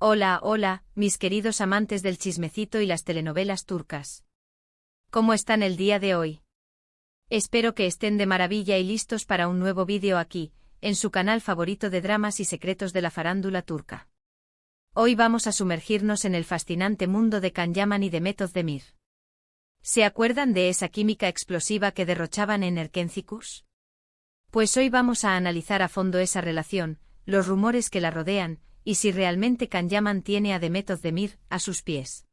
Hola, hola, mis queridos amantes del chismecito y las telenovelas turcas. ¿Cómo están el día de hoy? Espero que estén de maravilla y listos para un nuevo vídeo aquí, en su canal favorito de dramas y secretos de la farándula turca. Hoy vamos a sumergirnos en el fascinante mundo de Can Yaman y de Mehmet Özdemir. ¿Se acuerdan de esa química explosiva que derrochaban en Erkencikus? Pues hoy vamos a analizar a fondo esa relación, los rumores que la rodean, y si realmente Can Yaman tiene a Mehmet Özdemir a sus pies.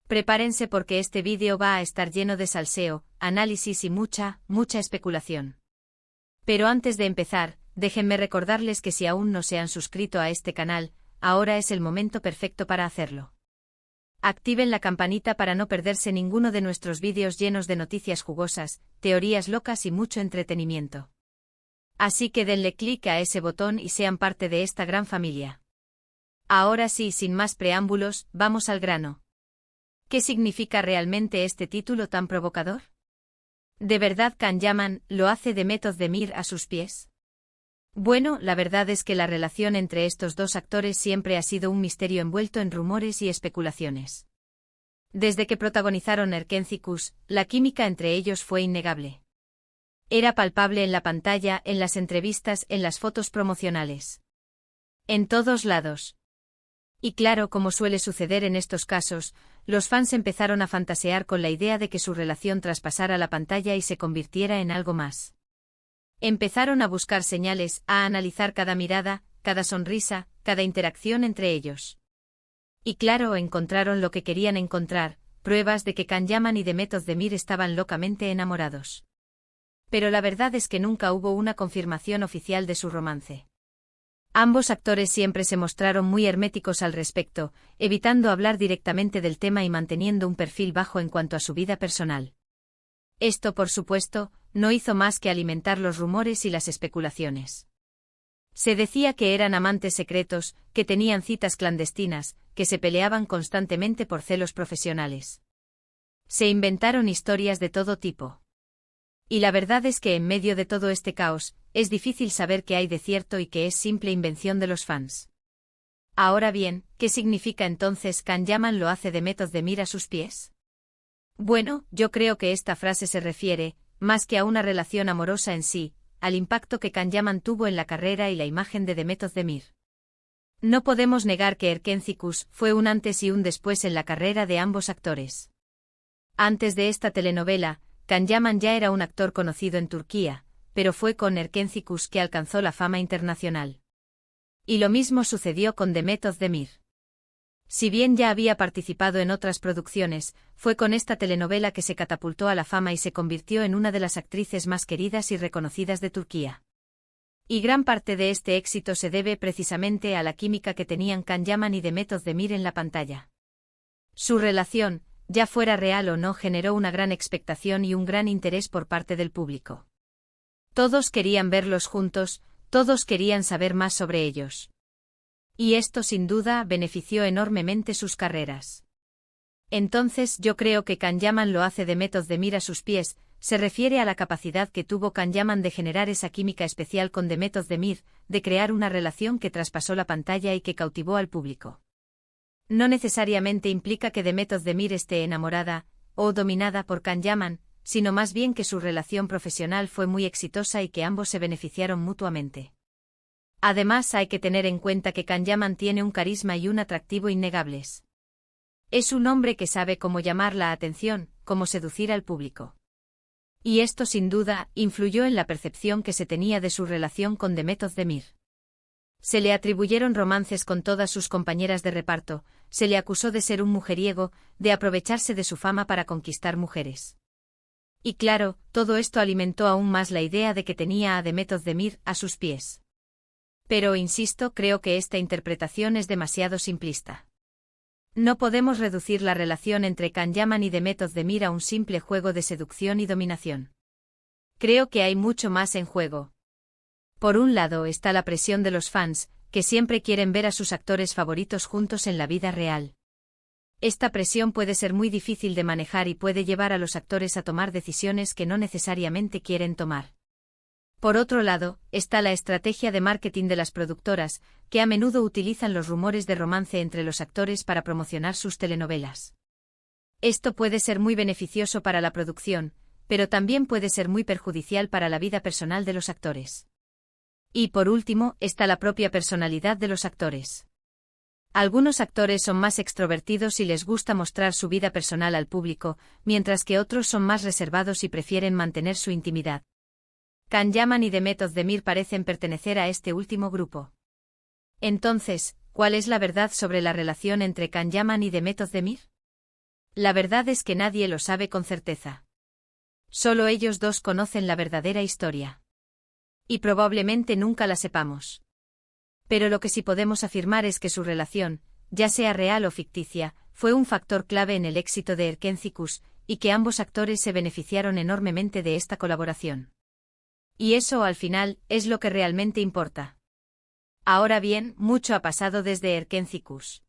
Prepárense porque este vídeo va a estar lleno de salseo, análisis y mucha especulación. Pero antes de empezar, déjenme recordarles que si aún no se han suscrito a este canal, ahora es el momento perfecto para hacerlo. Activen la campanita para no perderse ninguno de nuestros vídeos llenos de noticias jugosas, teorías locas y mucho entretenimiento. Así que denle clic a ese botón y sean parte de esta gran familia. Ahora sí, sin más preámbulos, vamos al grano. ¿Qué significa realmente este título tan provocador? ¿De verdad Can Yaman lo hace de Mehmet Özdemir a sus pies? Bueno, la verdad es que la relación entre estos dos actores siempre ha sido un misterio envuelto en rumores y especulaciones. Desde que protagonizaron Erkencikus, la química entre ellos fue innegable. Era palpable en la pantalla, en las entrevistas, en las fotos promocionales. En todos lados. Y claro, como suele suceder en estos casos, los fans empezaron a fantasear con la idea de que su relación traspasara la pantalla y se convirtiera en algo más. Empezaron a buscar señales, a analizar cada mirada, cada sonrisa, cada interacción entre ellos. Y claro, encontraron lo que querían encontrar, pruebas de que Can Yaman y Mehmet Özdemir estaban locamente enamorados. Pero la verdad es que nunca hubo una confirmación oficial de su romance. Ambos actores siempre se mostraron muy herméticos al respecto, evitando hablar directamente del tema y manteniendo un perfil bajo en cuanto a su vida personal. Esto, por supuesto, no hizo más que alimentar los rumores y las especulaciones. Se decía que eran amantes secretos, que tenían citas clandestinas, que se peleaban constantemente por celos profesionales. Se inventaron historias de todo tipo. Y la verdad es que en medio de todo este caos, es difícil saber qué hay de cierto y qué es simple invención de los fans. Ahora bien, ¿qué significa entonces Can Yaman lo hace de Mehmet Özdemir a sus pies? Bueno, yo creo que esta frase se refiere, más que a una relación amorosa en sí, al impacto que Can Yaman tuvo en la carrera y la imagen de Mehmet Özdemir. No podemos negar que Erkencikus fue un antes y un después en la carrera de ambos actores. Antes de esta telenovela, Can Yaman ya era un actor conocido en Turquía, pero fue con Erkencikus que alcanzó la fama internacional. Y lo mismo sucedió con Mehmet Özdemir. Si bien ya había participado en otras producciones, fue con esta telenovela que se catapultó a la fama y se convirtió en una de las actrices más queridas y reconocidas de Turquía. Y gran parte de este éxito se debe precisamente a la química que tenían Can Yaman y Mehmet Özdemir en la pantalla. Su relación, ya fuera real o no, generó una gran expectación y un gran interés por parte del público. Todos querían verlos juntos, todos querían saber más sobre ellos. Y esto sin duda benefició enormemente sus carreras. Entonces yo creo que Can Yaman lo hace de Mehmet Özdemir a sus pies, se refiere a la capacidad que tuvo Can Yaman de generar esa química especial con Mehmet Özdemir, de crear una relación que traspasó la pantalla y que cautivó al público. No necesariamente implica que Mehmet Özdemir esté enamorada o dominada por Can Yaman, sino más bien que su relación profesional fue muy exitosa y que ambos se beneficiaron mutuamente. Además, hay que tener en cuenta que Can Yaman tiene un carisma y un atractivo innegables. Es un hombre que sabe cómo llamar la atención, cómo seducir al público. Y esto sin duda influyó en la percepción que se tenía de su relación con Mehmet Özdemir. Se le atribuyeron romances con todas sus compañeras de reparto, se le acusó de ser un mujeriego, de aprovecharse de su fama para conquistar mujeres. Y claro, todo esto alimentó aún más la idea de que tenía a Mehmet Özdemir a sus pies. Pero insisto, creo que esta interpretación es demasiado simplista. No podemos reducir la relación entre Can Yaman y Mehmet Özdemir a un simple juego de seducción y dominación. Creo que hay mucho más en juego. Por un lado está la presión de los fans, que siempre quieren ver a sus actores favoritos juntos en la vida real. Esta presión puede ser muy difícil de manejar y puede llevar a los actores a tomar decisiones que no necesariamente quieren tomar. Por otro lado, está la estrategia de marketing de las productoras, que a menudo utilizan los rumores de romance entre los actores para promocionar sus telenovelas. Esto puede ser muy beneficioso para la producción, pero también puede ser muy perjudicial para la vida personal de los actores. Y por último, está la propia personalidad de los actores. Algunos actores son más extrovertidos y les gusta mostrar su vida personal al público, mientras que otros son más reservados y prefieren mantener su intimidad. Can Yaman y Demet Özdemir parecen pertenecer a este último grupo. Entonces, ¿cuál es la verdad sobre la relación entre Can Yaman y Demet Özdemir? La verdad es que nadie lo sabe con certeza. Solo ellos dos conocen la verdadera historia. Y probablemente nunca la sepamos. Pero lo que sí podemos afirmar es que su relación, ya sea real o ficticia, fue un factor clave en el éxito de Erkenzikuş, y que ambos actores se beneficiaron enormemente de esta colaboración. Y eso, al final, es lo que realmente importa. Ahora bien, mucho ha pasado desde Erkenzikuş.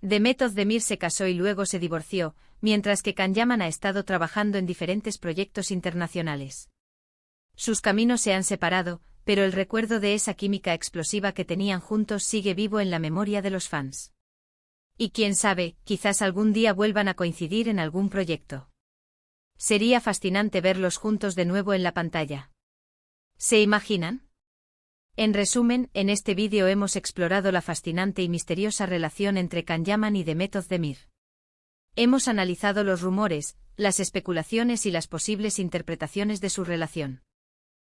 Demet Özdemir se casó y luego se divorció, mientras que Can Yaman ha estado trabajando en diferentes proyectos internacionales. Sus caminos se han separado, pero el recuerdo de esa química explosiva que tenían juntos sigue vivo en la memoria de los fans. Y quién sabe, quizás algún día vuelvan a coincidir en algún proyecto. Sería fascinante verlos juntos de nuevo en la pantalla. ¿Se imaginan? En resumen, en este vídeo hemos explorado la fascinante y misteriosa relación entre Can Yaman y Demet Özdemir. Hemos analizado los rumores, las especulaciones y las posibles interpretaciones de su relación.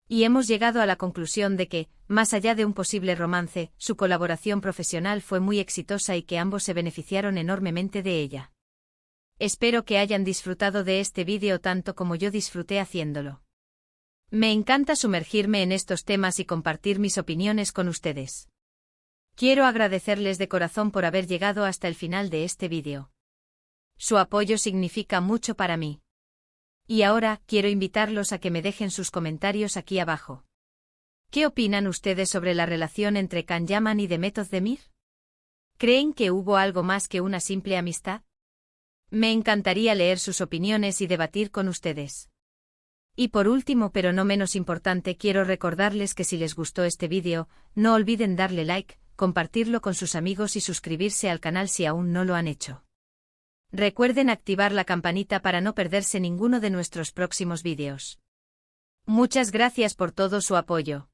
Y hemos llegado a la conclusión de que, más allá de un posible romance, su colaboración profesional fue muy exitosa y que ambos se beneficiaron enormemente de ella. Espero que hayan disfrutado de este vídeo tanto como yo disfruté haciéndolo. Me encanta sumergirme en estos temas y compartir mis opiniones con ustedes. Quiero agradecerles de corazón por haber llegado hasta el final de este vídeo. Su apoyo significa mucho para mí. Y ahora, quiero invitarlos a que me dejen sus comentarios aquí abajo. ¿Qué opinan ustedes sobre la relación entre Can Yaman y Demet Özdemir? ¿Creen que hubo algo más que una simple amistad? Me encantaría leer sus opiniones y debatir con ustedes. Y por último, pero no menos importante, quiero recordarles que si les gustó este vídeo, no olviden darle like, compartirlo con sus amigos y suscribirse al canal si aún no lo han hecho. Recuerden activar la campanita para no perderse ninguno de nuestros próximos vídeos. Muchas gracias por todo su apoyo.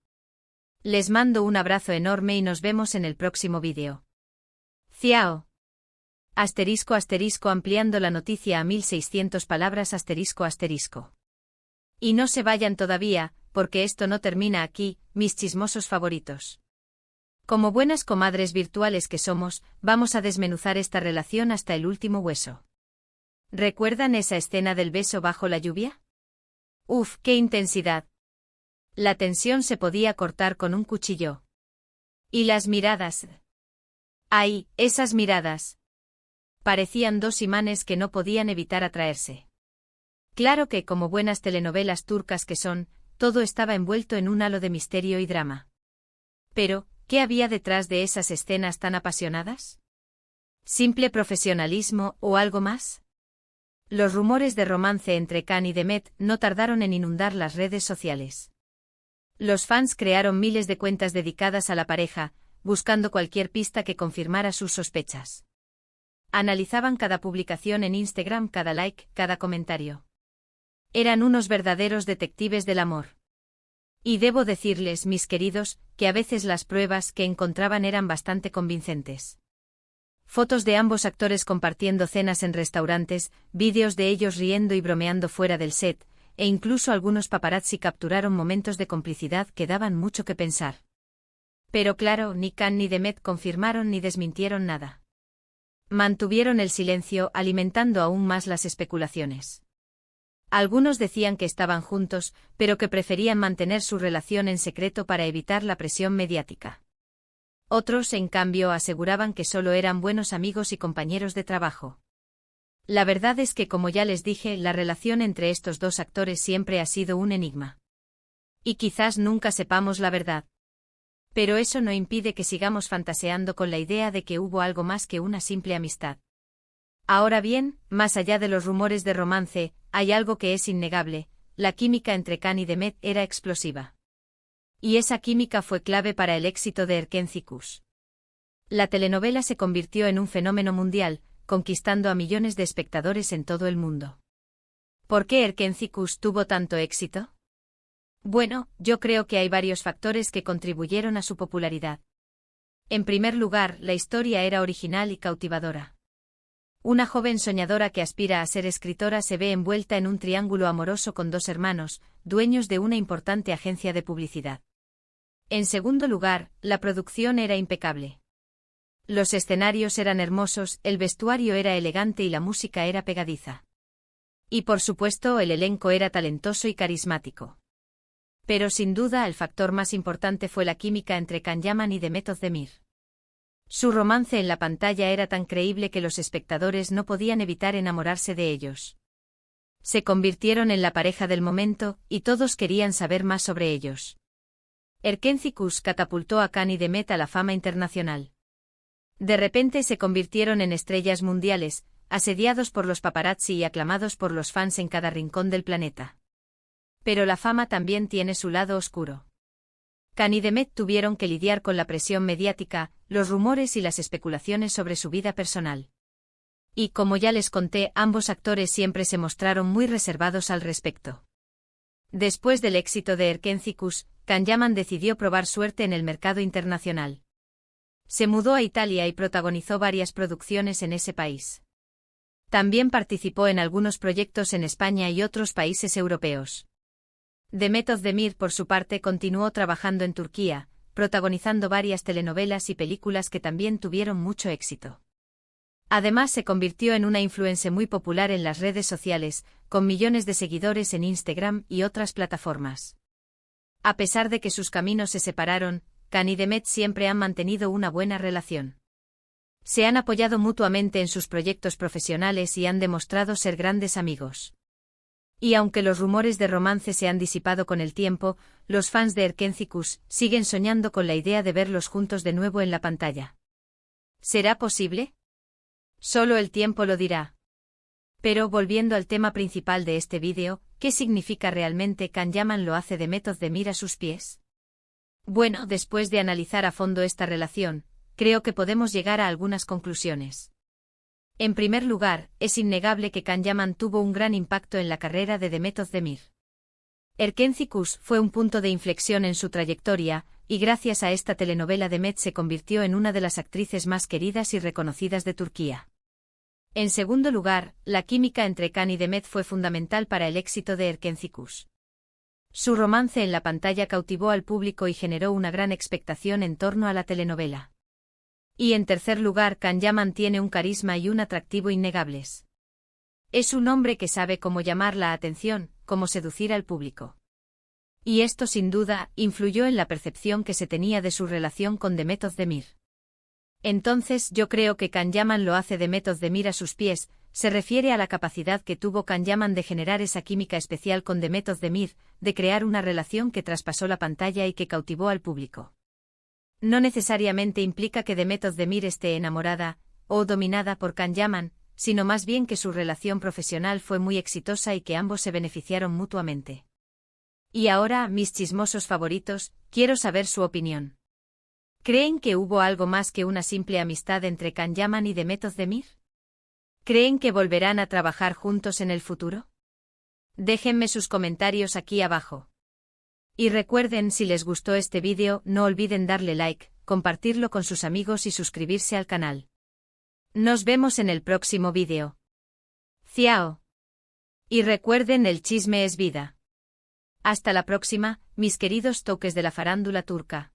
Les mando un abrazo enorme y nos vemos en el próximo vídeo. Ciao. *** ampliando la noticia a 1600 palabras ***. Y no se vayan todavía, porque esto no termina aquí, mis chismosos favoritos. Como buenas comadres virtuales que somos, vamos a desmenuzar esta relación hasta el último hueso. ¿Recuerdan esa escena del beso bajo la lluvia? ¡Uf, qué intensidad! La tensión se podía cortar con un cuchillo. Y las miradas. ¡Ay, esas miradas! Parecían dos imanes que no podían evitar atraerse. Claro que, como buenas telenovelas turcas que son, todo estaba envuelto en un halo de misterio y drama. Pero, ¿qué había detrás de esas escenas tan apasionadas? ¿Simple profesionalismo o algo más? Los rumores de romance entre Can y Demet no tardaron en inundar las redes sociales. Los fans crearon miles de cuentas dedicadas a la pareja, buscando cualquier pista que confirmara sus sospechas. Analizaban cada publicación en Instagram, cada like, cada comentario. Eran unos verdaderos detectives del amor. Y debo decirles, mis queridos, que a veces las pruebas que encontraban eran bastante convincentes. Fotos de ambos actores compartiendo cenas en restaurantes, vídeos de ellos riendo y bromeando fuera del set, e incluso algunos paparazzi capturaron momentos de complicidad que daban mucho que pensar. Pero claro, ni Can ni Demet confirmaron ni desmintieron nada. Mantuvieron el silencio, alimentando aún más las especulaciones. Algunos decían que estaban juntos, pero que preferían mantener su relación en secreto para evitar la presión mediática. Otros, en cambio, aseguraban que solo eran buenos amigos y compañeros de trabajo. La verdad es que, como ya les dije, la relación entre estos dos actores siempre ha sido un enigma. Y quizás nunca sepamos la verdad. Pero eso no impide que sigamos fantaseando con la idea de que hubo algo más que una simple amistad. Ahora bien, más allá de los rumores de romance, hay algo que es innegable: la química entre Can y Demet era explosiva. Y esa química fue clave para el éxito de Erkenzikuş. La telenovela se convirtió en un fenómeno mundial, conquistando a millones de espectadores en todo el mundo. ¿Por qué Erkenzikuş tuvo tanto éxito? Bueno, yo creo que hay varios factores que contribuyeron a su popularidad. En primer lugar, la historia era original y cautivadora. Una joven soñadora que aspira a ser escritora se ve envuelta en un triángulo amoroso con dos hermanos, dueños de una importante agencia de publicidad. En segundo lugar, la producción era impecable. Los escenarios eran hermosos, el vestuario era elegante y la música era pegadiza. Y por supuesto, el elenco era talentoso y carismático. Pero sin duda el factor más importante fue la química entre Can Yaman y Demet Özdemir. Su romance en la pantalla era tan creíble que los espectadores no podían evitar enamorarse de ellos. Se convirtieron en la pareja del momento, y todos querían saber más sobre ellos. Erkenzikuş catapultó a Can y Demet a la fama internacional. De repente se convirtieron en estrellas mundiales, asediados por los paparazzi y aclamados por los fans en cada rincón del planeta. Pero la fama también tiene su lado oscuro. Can y Demet tuvieron que lidiar con la presión mediática, los rumores y las especulaciones sobre su vida personal. Y como ya les conté, ambos actores siempre se mostraron muy reservados al respecto. Después del éxito de Erkenzikuş, Can Yaman decidió probar suerte en el mercado internacional. Se mudó a Italia y protagonizó varias producciones en ese país. También participó en algunos proyectos en España y otros países europeos. Demet Özdemir, por su parte, continuó trabajando en Turquía, protagonizando varias telenovelas y películas que también tuvieron mucho éxito. Además, se convirtió en una influencer muy popular en las redes sociales, con millones de seguidores en Instagram y otras plataformas. A pesar de que sus caminos se separaron, Can y Demet siempre han mantenido una buena relación. Se han apoyado mutuamente en sus proyectos profesionales y han demostrado ser grandes amigos. Y aunque los rumores de romance se han disipado con el tiempo, los fans de Erkenzikuş siguen soñando con la idea de verlos juntos de nuevo en la pantalla. ¿Será posible? Solo el tiempo lo dirá. Pero volviendo al tema principal de este vídeo, ¿qué significa realmente Can Yaman lo hace Demet Özdemir a sus pies? Bueno, después de analizar a fondo esta relación, creo que podemos llegar a algunas conclusiones. En primer lugar, es innegable que Can Yaman tuvo un gran impacto en la carrera de Demet Özdemir. Erkenzikuş fue un punto de inflexión en su trayectoria, y gracias a esta telenovela Demet se convirtió en una de las actrices más queridas y reconocidas de Turquía. En segundo lugar, la química entre Can y Demet fue fundamental para el éxito de Erkenzikuş. Su romance en la pantalla cautivó al público y generó una gran expectación en torno a la telenovela. Y en tercer lugar, Can Yaman tiene un carisma y un atractivo innegables. Es un hombre que sabe cómo llamar la atención, cómo seducir al público. Y esto sin duda influyó en la percepción que se tenía de su relación con Demet Özdemir. Entonces yo creo que Can Yaman lo hace Demet Özdemir a sus pies, se refiere a la capacidad que tuvo Can Yaman de generar esa química especial con Demet Özdemir, de crear una relación que traspasó la pantalla y que cautivó al público. No necesariamente implica que Demet Özdemir esté enamorada o dominada por Can Yaman, sino más bien que su relación profesional fue muy exitosa y que ambos se beneficiaron mutuamente. Y ahora, mis chismosos favoritos, quiero saber su opinión. ¿Creen que hubo algo más que una simple amistad entre Can Yaman y Demet Özdemir? ¿Creen que volverán a trabajar juntos en el futuro? Déjenme sus comentarios aquí abajo. Y recuerden, si les gustó este vídeo, no olviden darle like, compartirlo con sus amigos y suscribirse al canal. Nos vemos en el próximo vídeo. Ciao. Y recuerden, el chisme es vida. Hasta la próxima, mis queridos toques de la farándula turca.